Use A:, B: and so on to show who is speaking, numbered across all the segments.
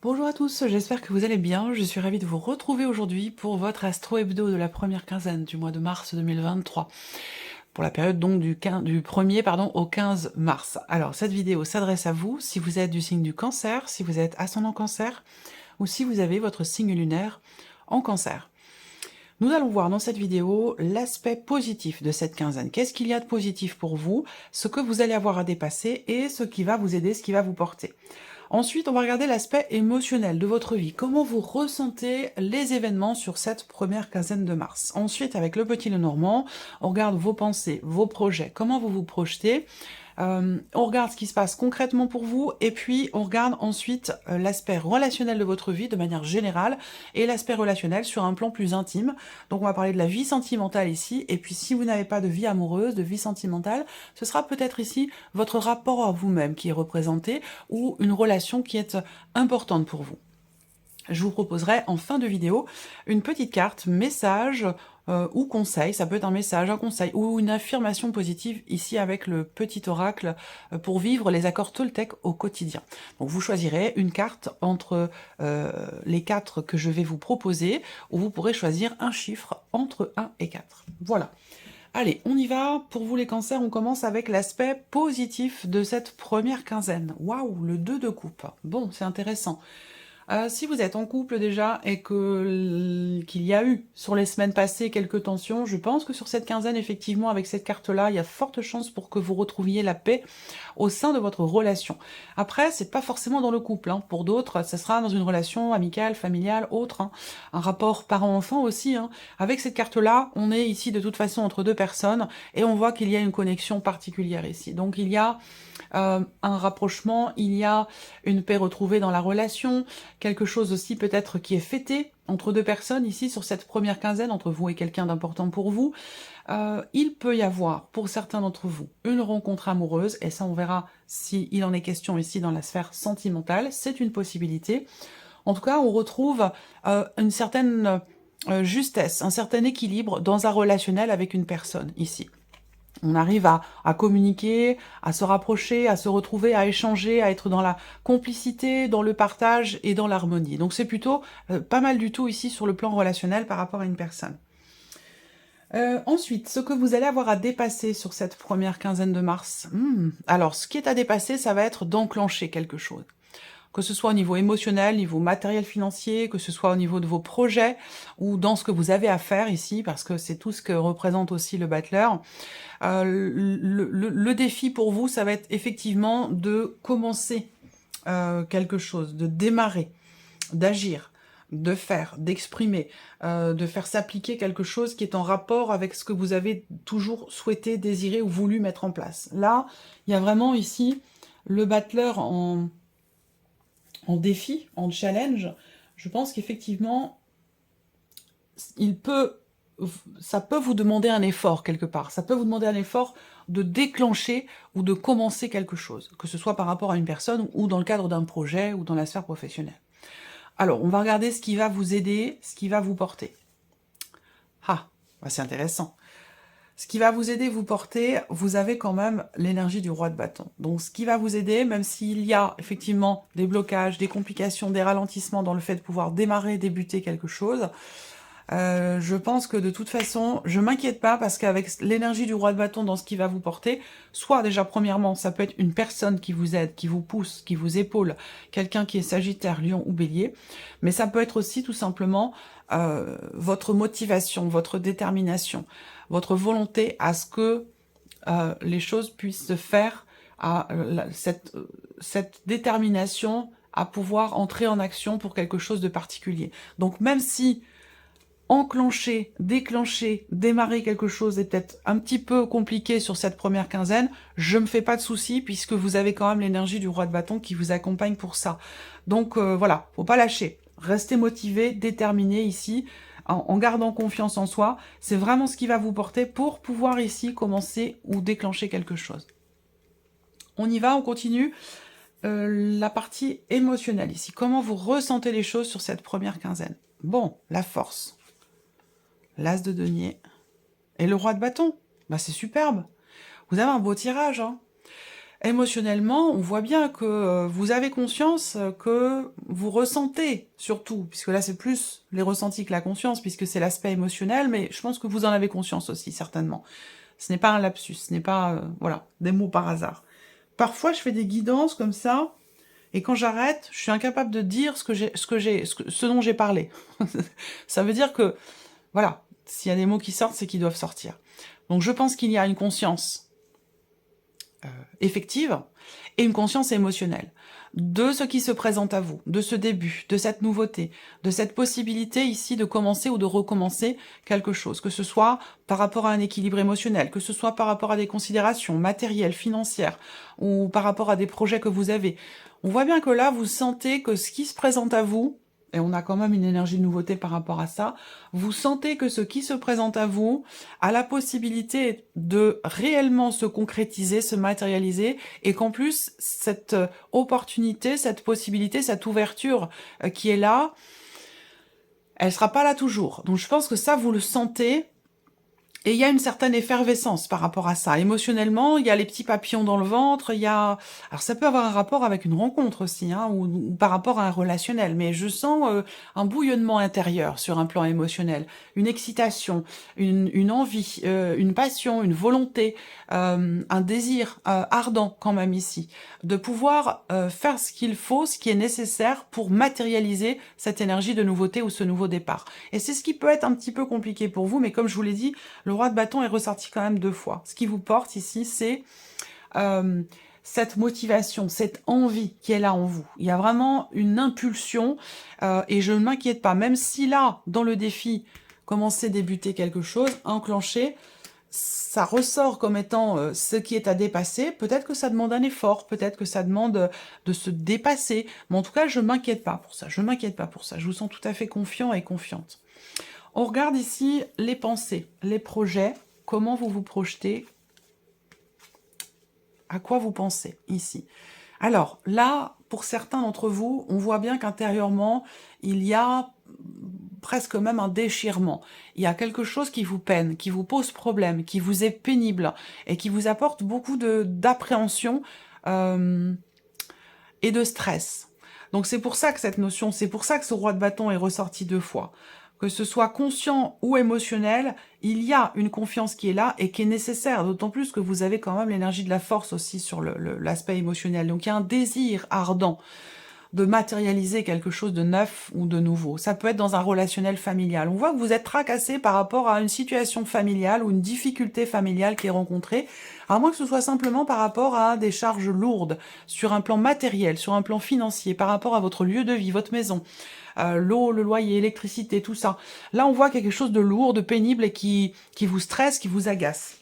A: Bonjour à tous, j'espère que vous allez bien. Je suis ravie de vous retrouver aujourd'hui pour votre Astro Hebdo de la première quinzaine du mois de mars 2023. Pour la période donc du 1er au 15 mars. Alors cette vidéo s'adresse à vous si vous êtes du signe du Cancer, si vous êtes ascendant Cancer ou si vous avez votre signe lunaire en Cancer. Nous allons voir dans cette vidéo l'aspect positif de cette quinzaine. Qu'est-ce qu'il y a de positif pour vous, ce que vous allez avoir à dépasser et ce qui va vous aider, ce qui va vous porter. Ensuite, on va regarder l'aspect émotionnel de votre vie. Comment vous ressentez les événements sur cette première quinzaine de mars. Ensuite, avec le petit Lenormand, on regarde vos pensées, vos projets, comment vous vous projetez. On regarde ce qui se passe concrètement pour vous, et puis on regarde ensuite l'aspect relationnel de votre vie de manière générale, et l'aspect relationnel sur un plan plus intime. Donc on va parler de la vie sentimentale ici, et puis si vous n'avez pas de vie amoureuse, de vie sentimentale, ce sera peut-être ici votre rapport à vous-même qui est représenté, ou une relation qui est importante pour vous. Je vous proposerai en fin de vidéo une petite carte message ou conseil, ça peut être un message, un conseil ou une affirmation positive ici avec le petit oracle pour vivre les accords Toltec au quotidien. Donc vous choisirez une carte entre les 4 que je vais vous proposer, ou vous pourrez choisir un chiffre entre 1 et 4. Voilà. Allez, on y va. Pour vous les cancers, on commence avec l'aspect positif de cette première quinzaine. Waouh, le 2 de coupe. Bon, c'est intéressant. Si vous êtes en couple déjà et qu'il y a eu sur les semaines passées quelques tensions, je pense que sur cette quinzaine, effectivement, avec cette carte-là, il y a forte chance pour que vous retrouviez la paix au sein de votre relation. Après, c'est pas forcément dans le couple, hein. Pour d'autres, ça sera dans une relation amicale, familiale, autre, hein. Un rapport parent-enfant aussi, hein. Avec cette carte-là, on est ici de toute façon entre deux personnes et on voit qu'il y a une connexion particulière ici. Donc il y a un rapprochement, il y a une paix retrouvée dans la relation, quelque chose aussi peut-être qui est fêté entre deux personnes ici sur cette première quinzaine, entre vous et quelqu'un d'important pour vous. Il peut y avoir, pour certains d'entre vous, une rencontre amoureuse, et ça on verra s'il en est question ici dans la sphère sentimentale, c'est une possibilité. En tout cas, on retrouve une certaine justesse, un certain équilibre dans un relationnel avec une personne ici. On arrive à communiquer, à se rapprocher, à se retrouver, à échanger, à être dans la complicité, dans le partage et dans l'harmonie. Donc c'est plutôt pas mal du tout ici sur le plan relationnel par rapport à une personne. Ensuite, ce que vous allez avoir à dépasser sur cette première quinzaine de mars. Alors, ce qui est à dépasser, ça va être d'enclencher quelque chose. Que ce soit au niveau émotionnel, niveau matériel financier, que ce soit au niveau de vos projets, ou dans ce que vous avez à faire ici, parce que c'est tout ce que représente aussi le battleur. Le défi pour vous, ça va être effectivement de commencer quelque chose, de démarrer, d'agir, de faire, d'exprimer, de faire s'appliquer quelque chose qui est en rapport avec ce que vous avez toujours souhaité, désiré ou voulu mettre en place. Là, il y a vraiment ici le battleur en défi, en challenge. Je pense qu'effectivement, ça peut vous demander un effort quelque part. Ça peut vous demander un effort de déclencher ou de commencer quelque chose, que ce soit par rapport à une personne ou dans le cadre d'un projet ou dans la sphère professionnelle. Alors, on va regarder ce qui va vous aider, ce qui va vous porter. Ah, bah c'est intéressant. Ce qui va vous aider, vous porter, vous avez quand même l'énergie du roi de bâton. Donc ce qui va vous aider, même s'il y a effectivement des blocages, des complications, des ralentissements dans le fait de pouvoir démarrer, débuter quelque chose, je pense que de toute façon, je m'inquiète pas parce qu'avec l'énergie du roi de bâton dans ce qui va vous porter, soit déjà premièrement, ça peut être une personne qui vous aide, qui vous pousse, qui vous épaule, quelqu'un qui est Sagittaire, Lion ou Bélier, mais ça peut être aussi tout simplement votre motivation, votre détermination, votre volonté à ce que les choses puissent se faire, à cette détermination à pouvoir entrer en action pour quelque chose de particulier. Donc même si enclencher, déclencher, démarrer quelque chose est peut-être un petit peu compliqué sur cette première quinzaine, je me fais pas de soucis puisque vous avez quand même l'énergie du roi de bâton qui vous accompagne pour ça. Donc voilà, faut pas lâcher. Restez motivé, déterminé ici, en gardant confiance en soi. C'est vraiment ce qui va vous porter pour pouvoir ici commencer ou déclencher quelque chose. On y va, on continue. La partie émotionnelle ici. Comment vous ressentez les choses sur cette première quinzaine? Bon, la force. L'as de denier et le roi de bâton. Bah c'est superbe. Vous avez un beau tirage, hein. émotionnellement, on voit bien que vous avez conscience que vous ressentez, surtout, puisque là c'est plus les ressentis que la conscience, puisque c'est l'aspect émotionnel, mais je pense que vous en avez conscience aussi, certainement. Ce n'est pas un lapsus, ce n'est pas, voilà, des mots par hasard. Parfois, je fais des guidances comme ça, et quand j'arrête, je suis incapable de dire ce dont j'ai parlé. Ça veut dire que, voilà, s'il y a des mots qui sortent, c'est qu'ils doivent sortir. Donc je pense qu'il y a une conscience effective et une conscience émotionnelle de ce qui se présente à vous, de ce début, de cette nouveauté, de cette possibilité ici de commencer ou de recommencer quelque chose, que ce soit par rapport à un équilibre émotionnel, que ce soit par rapport à des considérations matérielles, financières, ou par rapport à des projets que vous avez. On voit bien que là, vous sentez que ce qui se présente à vous, et on a quand même une énergie de nouveauté par rapport à ça, vous sentez que ce qui se présente à vous a la possibilité de réellement se concrétiser, se matérialiser, et qu'en plus, cette opportunité, cette possibilité, cette ouverture qui est là, elle sera pas là toujours. Donc je pense que ça, vous le sentez, et il y a une certaine effervescence par rapport à ça. Émotionnellement, il y a les petits papillons dans le ventre, il y a... Alors ça peut avoir un rapport avec une rencontre aussi, hein, ou par rapport à un relationnel, mais je sens un bouillonnement intérieur sur un plan émotionnel, une excitation, une envie, une passion, une volonté, un désir ardent quand même ici, de pouvoir faire ce qu'il faut, ce qui est nécessaire pour matérialiser cette énergie de nouveauté ou ce nouveau départ. Et c'est ce qui peut être un petit peu compliqué pour vous, mais comme je vous l'ai dit, le roi de bâton est ressorti quand même 2 fois. Ce qui vous porte ici, c'est cette motivation, cette envie qui est là en vous. Il y a vraiment une impulsion et je ne m'inquiète pas. Même si là, dans le défi, commencer, débuter quelque chose, enclencher, ça ressort comme étant ce qui est à dépasser. Peut-être que ça demande un effort, peut-être que ça demande de se dépasser. Mais en tout cas, je ne m'inquiète pas pour ça. Je ne m'inquiète pas pour ça. Je vous sens tout à fait confiant et confiante. On regarde ici les pensées, les projets, comment vous vous projetez, à quoi vous pensez ici. Alors là, pour certains d'entre vous, on voit bien qu'intérieurement, il y a presque même un déchirement. Il y a quelque chose qui vous peine, qui vous pose problème, qui vous est pénible et qui vous apporte beaucoup d'appréhension et de stress. Donc c'est pour ça que cette notion, c'est pour ça que ce roi de bâton est ressorti 2 fois. Que ce soit conscient ou émotionnel, il y a une confiance qui est là et qui est nécessaire, d'autant plus que vous avez quand même l'énergie de la force aussi sur l'aspect émotionnel. Donc il y a un désir ardent de matérialiser quelque chose de neuf ou de nouveau. Ça peut être dans un relationnel familial. On voit que vous êtes tracassé par rapport à une situation familiale ou une difficulté familiale qui est rencontrée, à moins que ce soit simplement par rapport à des charges lourdes, sur un plan matériel, sur un plan financier, par rapport à votre lieu de vie, votre maison. L'eau, le loyer, l'électricité, tout ça. Là, on voit quelque chose de lourd, de pénible et qui vous stresse, qui vous agace.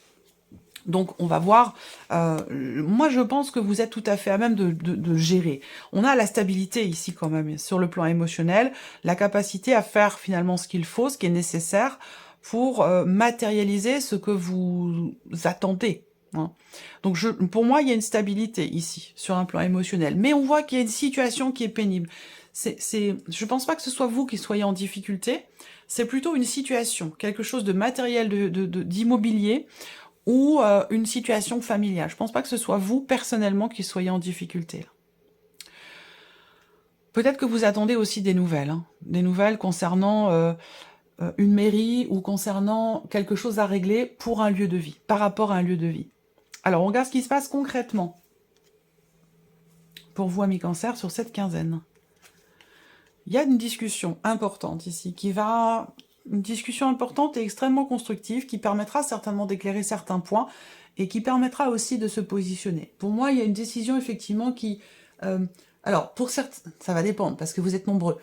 A: Donc, on va voir, moi je pense que vous êtes tout à fait à même de gérer. On a la stabilité ici quand même, sur le plan émotionnel, la capacité à faire finalement ce qu'il faut, ce qui est nécessaire pour matérialiser ce que vous attendez. Hein. Donc, pour moi, il y a une stabilité ici, sur un plan émotionnel. Mais on voit qu'il y a une situation qui est pénible. Je pense pas que ce soit vous qui soyez en difficulté, c'est plutôt une situation, quelque chose de matériel, d'immobilier, ou une situation familiale. Je pense pas que ce soit vous, personnellement, qui soyez en difficulté. Peut-être que vous attendez aussi des nouvelles. Hein. Des nouvelles concernant une mairie ou concernant quelque chose à régler pour un lieu de vie, par rapport à un lieu de vie. Alors, on regarde ce qui se passe concrètement pour vous, amis Cancer, sur cette quinzaine. Il y a une discussion importante ici, une discussion importante et extrêmement constructive, qui permettra certainement d'éclairer certains points, et qui permettra aussi de se positionner. Pour moi, il y a une décision, effectivement, qui... alors, pour certains, ça va dépendre, parce que vous êtes nombreux.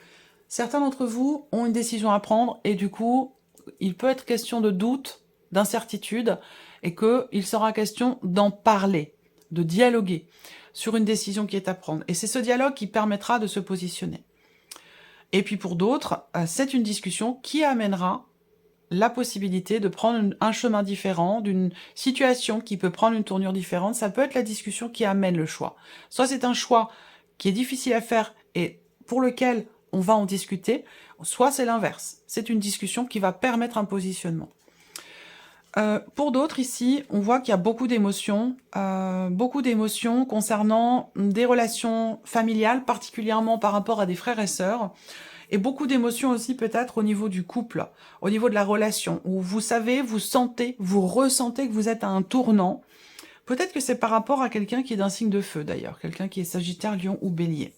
A: Certains d'entre vous ont une décision à prendre, et du coup, il peut être question de doute, d'incertitude, et qu'il sera question d'en parler, de dialoguer sur une décision qui est à prendre. Et c'est ce dialogue qui permettra de se positionner. Et puis pour d'autres, c'est une discussion qui amènera la possibilité de prendre un chemin différent, d'une situation qui peut prendre une tournure différente. Ça peut être la discussion qui amène le choix. Soit c'est un choix qui est difficile à faire et pour lequel on va en discuter, soit c'est l'inverse. C'est une discussion qui va permettre un positionnement. Pour d'autres ici, on voit qu'il y a beaucoup d'émotions concernant des relations familiales, particulièrement par rapport à des frères et sœurs, et beaucoup d'émotions aussi peut-être au niveau du couple, au niveau de la relation, où vous savez, vous sentez, vous ressentez que vous êtes à un tournant. Peut-être que c'est par rapport à quelqu'un qui est d'un signe de feu d'ailleurs, quelqu'un qui est Sagittaire, Lion ou Bélier.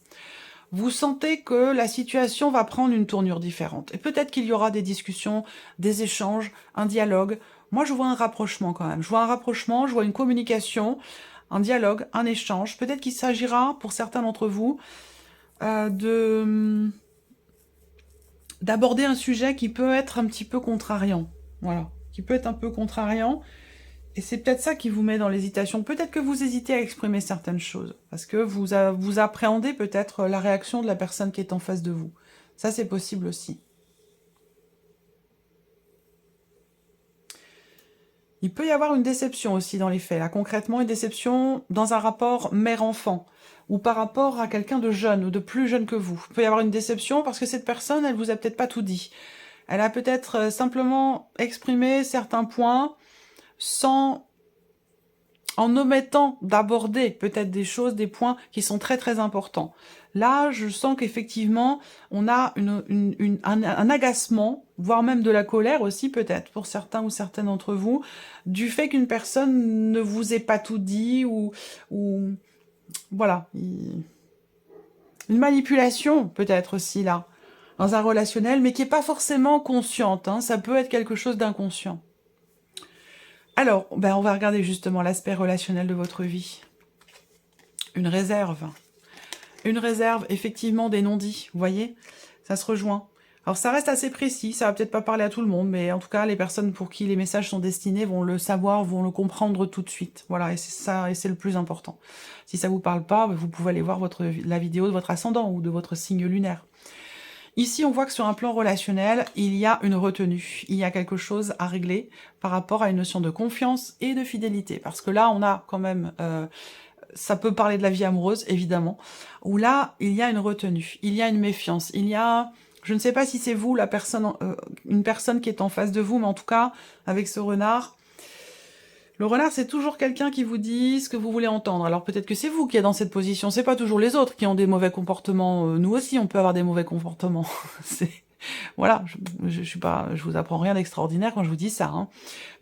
A: Vous sentez que la situation va prendre une tournure différente. Et peut-être qu'il y aura des discussions, des échanges, un dialogue. Moi, je vois un rapprochement quand même. Je vois un rapprochement, je vois une communication, un dialogue, un échange. Peut-être qu'il s'agira, pour certains d'entre vous, d'aborder un sujet qui peut être un petit peu contrariant. Voilà, qui peut être un peu contrariant. Et c'est peut-être ça qui vous met dans l'hésitation. Peut-être que vous hésitez à exprimer certaines choses, parce que vous appréhendez peut-être la réaction de la personne qui est en face de vous. Ça, c'est possible aussi. Il peut y avoir une déception aussi dans les faits. Là, concrètement, une déception dans un rapport mère-enfant, ou par rapport à quelqu'un de jeune, ou de plus jeune que vous. Il peut y avoir une déception parce que cette personne, elle vous a peut-être pas tout dit. Elle a peut-être simplement exprimé certains points, en omettant d'aborder peut-être des choses, des points qui sont très très importants. Là, je sens qu'effectivement, on a un agacement, voire même de la colère aussi peut-être, pour certains ou certaines d'entre vous, du fait qu'une personne ne vous ait pas tout dit, ou voilà, une manipulation peut-être aussi là, dans un relationnel, mais qui n'est pas forcément consciente, hein, ça peut être quelque chose d'inconscient. Alors, on va regarder justement l'aspect relationnel de votre vie. Une réserve. Une réserve, effectivement, des non-dits, vous voyez? Ça se rejoint. Alors, ça reste assez précis, ça va peut-être pas parler à tout le monde, mais en tout cas, les personnes pour qui les messages sont destinés vont le savoir, vont le comprendre tout de suite. Voilà, et c'est ça, et c'est le plus important. Si ça vous parle pas, vous pouvez aller voir la vidéo de votre ascendant ou de votre signe lunaire. Ici, on voit que sur un plan relationnel, il y a une retenue. Il y a quelque chose à régler par rapport à une notion de confiance et de fidélité. Parce que là, on a quand même... ça peut parler de la vie amoureuse, évidemment. Où là, il y a une retenue. Il y a une méfiance. Il y a... Je ne sais pas si c'est vous, la personne, une personne qui est en face de vous, mais en tout cas, avec ce renard... Le renard, c'est toujours quelqu'un qui vous dit ce que vous voulez entendre. Alors peut-être que c'est vous qui êtes dans cette position, c'est pas toujours les autres qui ont des mauvais comportements. Nous aussi, on peut avoir des mauvais comportements. Voilà, je vous apprends rien d'extraordinaire quand je vous dis ça. Hein.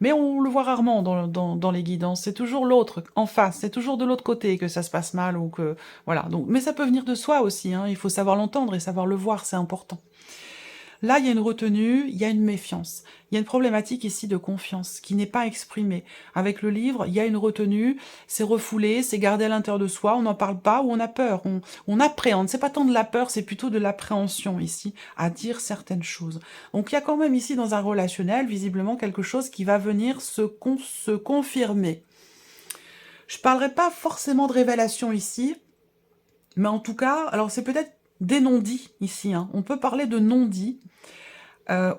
A: Mais on le voit rarement dans les guidances. C'est toujours l'autre en face, c'est toujours de l'autre côté que ça se passe mal ou que voilà. Donc, mais ça peut venir de soi aussi. Hein. Il faut savoir l'entendre et savoir le voir, c'est important. Là, il y a une retenue, il y a une méfiance. Il y a une problématique ici de confiance qui n'est pas exprimée. Avec le livre, il y a une retenue, c'est refoulé, c'est gardé à l'intérieur de soi, on n'en parle pas ou on a peur, on appréhende. C'est pas tant de la peur, c'est plutôt de l'appréhension ici, à dire certaines choses. Donc il y a quand même ici dans un relationnel, visiblement, quelque chose qui va venir se confirmer. Je parlerai pas forcément de révélation ici, mais en tout cas, alors c'est peut-être des non-dits ici, hein. On peut parler de non-dits,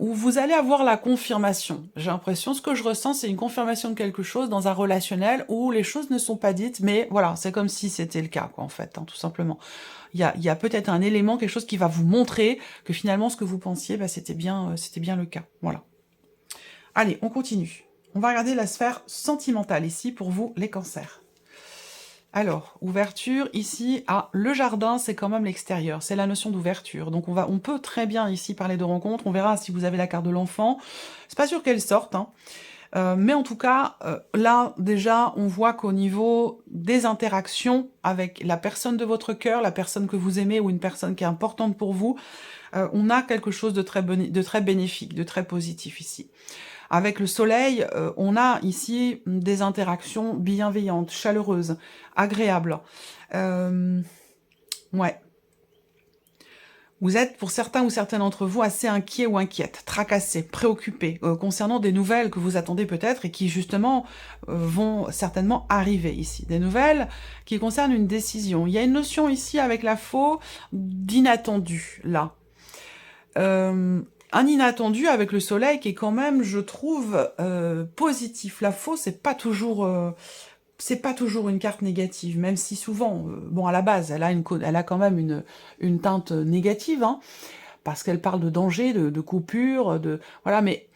A: où vous allez avoir la confirmation. J'ai l'impression, ce que je ressens, c'est une confirmation de quelque chose dans un relationnel où les choses ne sont pas dites, mais voilà, c'est comme si c'était le cas, quoi, en fait, hein, tout simplement. Il y a peut-être un élément, quelque chose qui va vous montrer que finalement, ce que vous pensiez, c'était bien le cas, voilà. Allez, on continue. On va regarder la sphère sentimentale ici, pour vous, les cancers. Alors, ouverture, ici, le jardin, c'est quand même l'extérieur, c'est la notion d'ouverture. Donc on peut très bien ici parler de rencontre, on verra si vous avez la carte de l'enfant. C'est pas sûr qu'elle sorte, hein. Mais en tout cas, là, déjà, on voit qu'au niveau des interactions avec la personne de votre cœur, la personne que vous aimez ou une personne qui est importante pour vous, on a quelque chose de très bénéfique, de très positif ici. Avec le soleil, on a ici des interactions bienveillantes, chaleureuses, agréables. Ouais. Vous êtes, pour certains ou certaines d'entre vous, assez inquiets ou inquiètes, tracassés, préoccupés, concernant des nouvelles que vous attendez peut-être et qui, justement, vont certainement arriver ici. Des nouvelles qui concernent une décision. Il y a une notion ici, avec la faux, d'inattendu, là. Un inattendu avec le soleil qui est quand même, je trouve, positif. La faux, c'est pas toujours une carte négative, même si souvent, bon, à la base, elle a quand même une teinte négative, hein, parce qu'elle parle de danger, de coupure, voilà, mais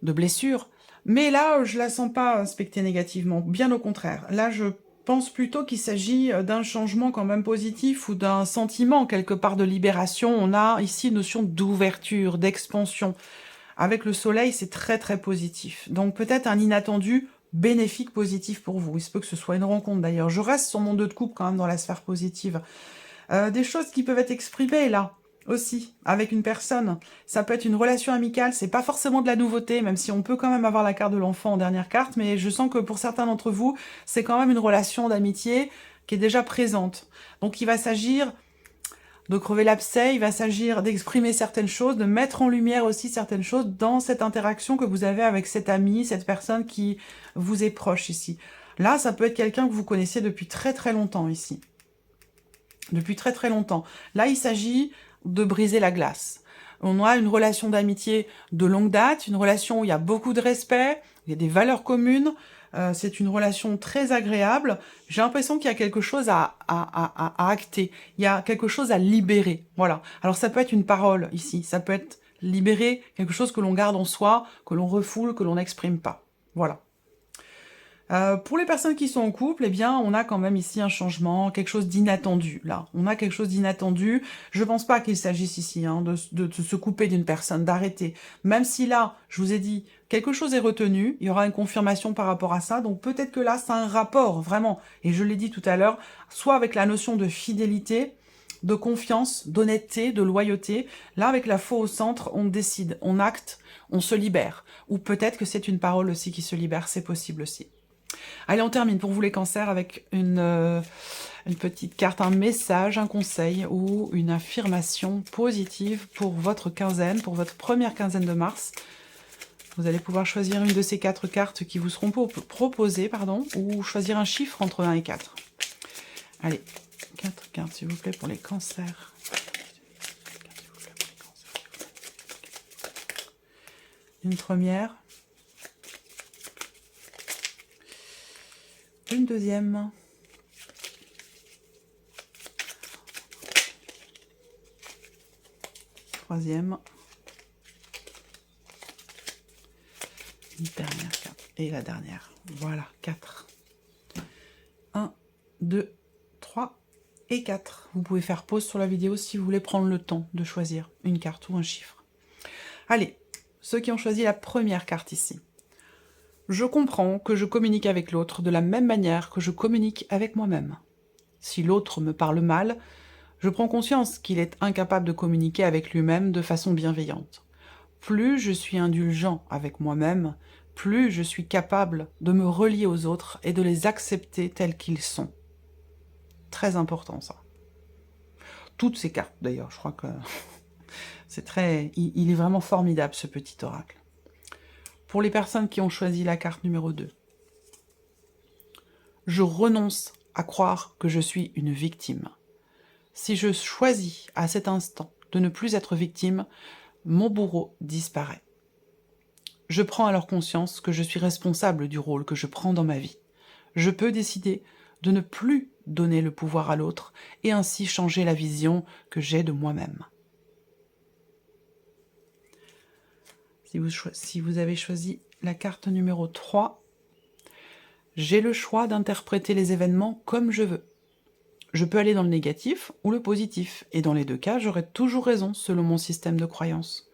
A: de blessure. Mais là, je la sens pas aspectée négativement, bien au contraire. Là, je pense plutôt qu'il s'agit d'un changement quand même positif ou d'un sentiment quelque part de libération. On a ici une notion d'ouverture, d'expansion. Avec le soleil, c'est très très positif. Donc peut-être un inattendu bénéfique positif pour vous. Il se peut que ce soit une rencontre d'ailleurs. Je reste sur mon 2 de coupe quand même dans la sphère positive. Des choses qui peuvent être exprimées là aussi avec une personne. Ça peut être une relation amicale, c'est pas forcément de la nouveauté, même si on peut quand même avoir la carte de l'enfant en dernière carte, mais je sens que pour certains d'entre vous, c'est quand même une relation d'amitié qui est déjà présente. Donc il va s'agir de crever l'abcès, il va s'agir d'exprimer certaines choses, de mettre en lumière aussi certaines choses dans cette interaction que vous avez avec cet ami, cette personne qui vous est proche ici. Là, ça peut être quelqu'un que vous connaissez depuis très très longtemps ici. Depuis très très longtemps. Là, il s'agit de briser la glace. On a une relation d'amitié de longue date, une relation où il y a beaucoup de respect, il y a des valeurs communes, c'est une relation très agréable. J'ai l'impression qu'il y a quelque chose à acter, il y a quelque chose à libérer. Voilà. Alors ça peut être une parole ici, ça peut être libérer quelque chose que l'on garde en soi, que l'on refoule, que l'on n'exprime pas. Voilà. Pour les personnes qui sont en couple, eh bien, on a quand même ici un changement, quelque chose d'inattendu, là. On a quelque chose d'inattendu. Je pense pas qu'il s'agisse ici de se couper d'une personne, d'arrêter. Même si là, je vous ai dit, quelque chose est retenu, il y aura une confirmation par rapport à ça, donc peut-être que là, c'est un rapport, vraiment, et je l'ai dit tout à l'heure, soit avec la notion de fidélité, de confiance, d'honnêteté, de loyauté. Là, avec la foi au centre, on décide, on acte, on se libère. Ou peut-être que c'est une parole aussi qui se libère, c'est possible aussi. Allez, on termine pour vous les cancers avec une petite carte, un message, un conseil ou une affirmation positive pour votre quinzaine, pour votre première quinzaine de mars. Vous allez pouvoir choisir une de ces 4 cartes qui vous seront proposées, ou choisir un chiffre entre 1 et 4. Allez, 4 cartes s'il vous plaît pour les cancers. Une première. Une deuxième. Troisième. Une dernière carte. Et la dernière. Voilà, 4. 1, 2, 3 et 4. Vous pouvez faire pause sur la vidéo si vous voulez prendre le temps de choisir une carte ou un chiffre. Allez, ceux qui ont choisi la première carte ici. Je comprends que je communique avec l'autre de la même manière que je communique avec moi-même. Si l'autre me parle mal, je prends conscience qu'il est incapable de communiquer avec lui-même de façon bienveillante. Plus je suis indulgent avec moi-même, plus je suis capable de me relier aux autres et de les accepter tels qu'ils sont. Très important ça. Toutes ces cartes d'ailleurs, je crois que c'est très... Il est vraiment formidable ce petit oracle. Pour les personnes qui ont choisi la carte numéro 2, je renonce à croire que je suis une victime. Si je choisis à cet instant de ne plus être victime, mon bourreau disparaît. Je prends alors conscience que je suis responsable du rôle que je prends dans ma vie. Je peux décider de ne plus donner le pouvoir à l'autre et ainsi changer la vision que j'ai de moi-même. Si vous avez choisi la carte numéro 3, j'ai le choix d'interpréter les événements comme je veux. Je peux aller dans le négatif ou le positif, et dans les deux cas, j'aurai toujours raison selon mon système de croyance.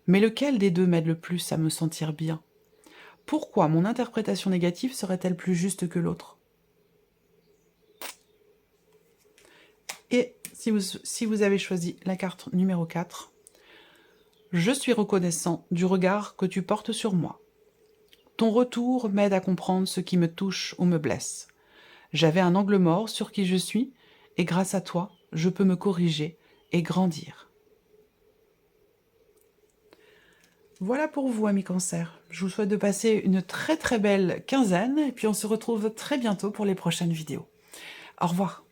A: Mais lequel des deux m'aide le plus à me sentir bien? Pourquoi mon interprétation négative serait-elle plus juste que l'autre? Et si vous avez choisi la carte numéro 4, je suis reconnaissant du regard que tu portes sur moi. Ton retour m'aide à comprendre ce qui me touche ou me blesse. J'avais un angle mort sur qui je suis, et grâce à toi, je peux me corriger et grandir. Voilà pour vous, amis Cancer. Je vous souhaite de passer une très très belle quinzaine, et puis on se retrouve très bientôt pour les prochaines vidéos. Au revoir.